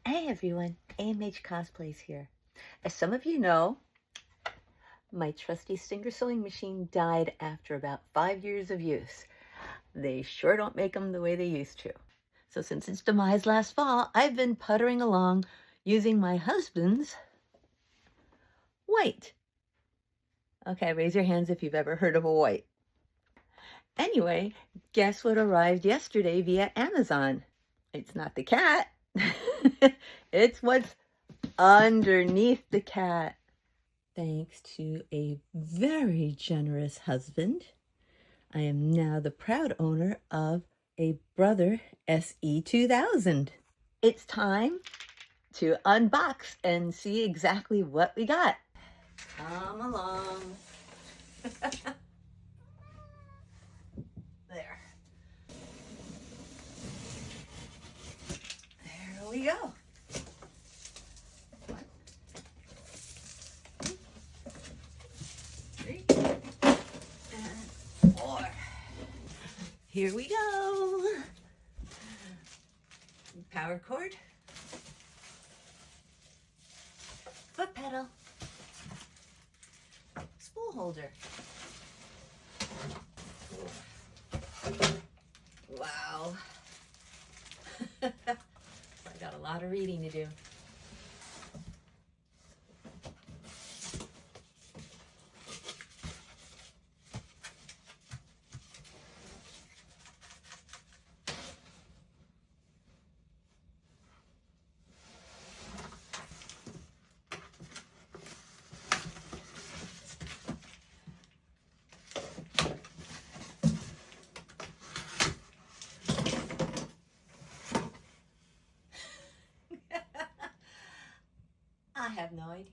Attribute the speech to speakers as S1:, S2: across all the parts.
S1: Hey everyone, AMHCosplays here. As some of you know, my trusty Stinger sewing machine died after about 5 years of use. They sure don't make them the way they used to. So since its demise last fall, I've been puttering along using my husband's white. Okay, raise your hands if you've ever heard of a white. Anyway, guess what arrived yesterday via Amazon? It's not the cat. It's what's underneath the cat. Thanks to a very generous husband, I am now the proud owner of a Brother SE2000. It's time to unbox and see exactly what we got. Come along. There. There we go. And 4. Here we go. Power cord. Foot pedal. Spool holder. Wow. I got a lot of reading to do. I have no idea.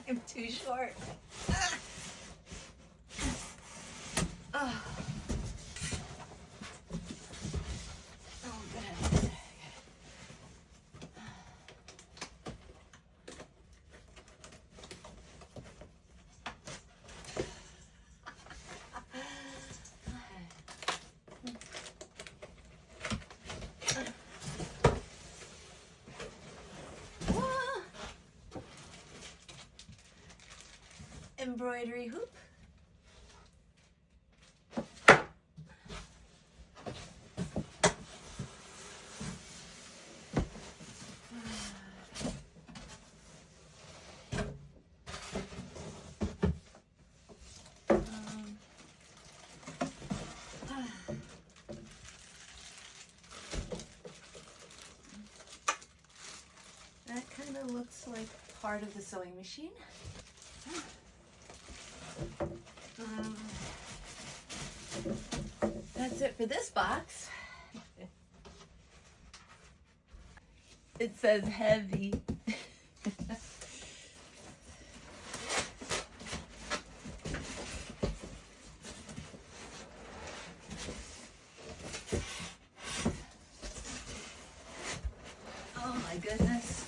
S1: I'm too short. Oh. Oh, good. Embroidery hoop. That kind of looks like part of the sewing machine. That's it for this box. It says heavy. Oh my goodness.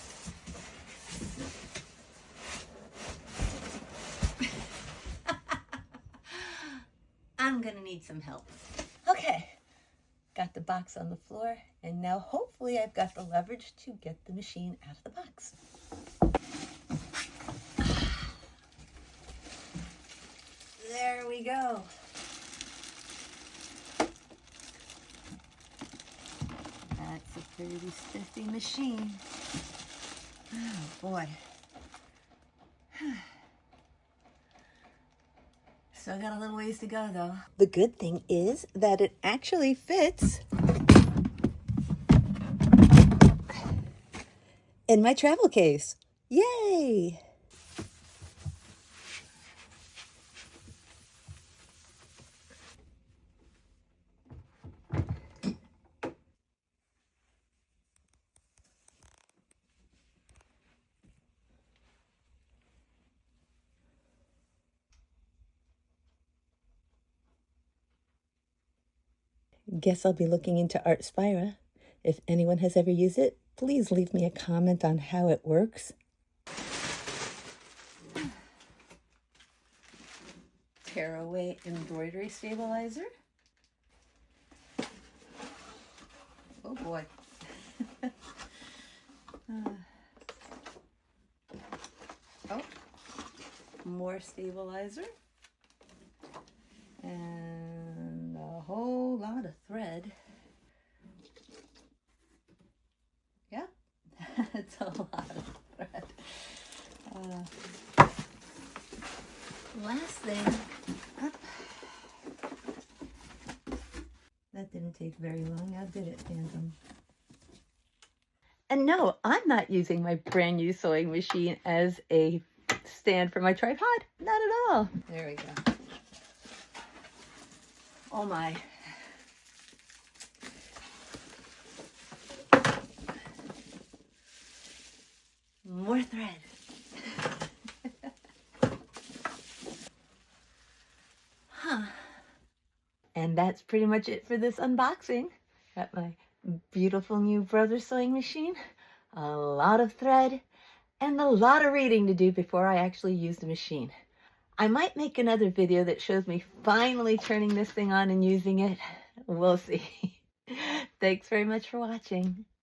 S1: I'm gonna need some help. Okay, got the box on the floor, and now hopefully I've got the leverage to get the machine out of the box. There we go. That's a pretty spiffy machine. Oh boy. Still got a little ways to go though. The good thing is that it actually fits in my travel case. Yay! Guess I'll be looking into Art Spira. If anyone has ever used it, please leave me a comment on how it works. Tearaway embroidery stabilizer. Oh boy. Oh, more stabilizer. And a whole lot of thread. Yep, it's a lot of thread. Last thing, that didn't take very long. How did it, Phantom? And no, I'm not using my brand new sewing machine as a stand for my tripod. Not at all. There we go. Oh my. More thread. Huh. And that's pretty much it for this unboxing. Got my beautiful new Brother sewing machine, a lot of thread, and a lot of reading to do before I actually use the machine. I might make another video that shows me finally turning this thing on and using it. We'll see. Thanks very much for watching.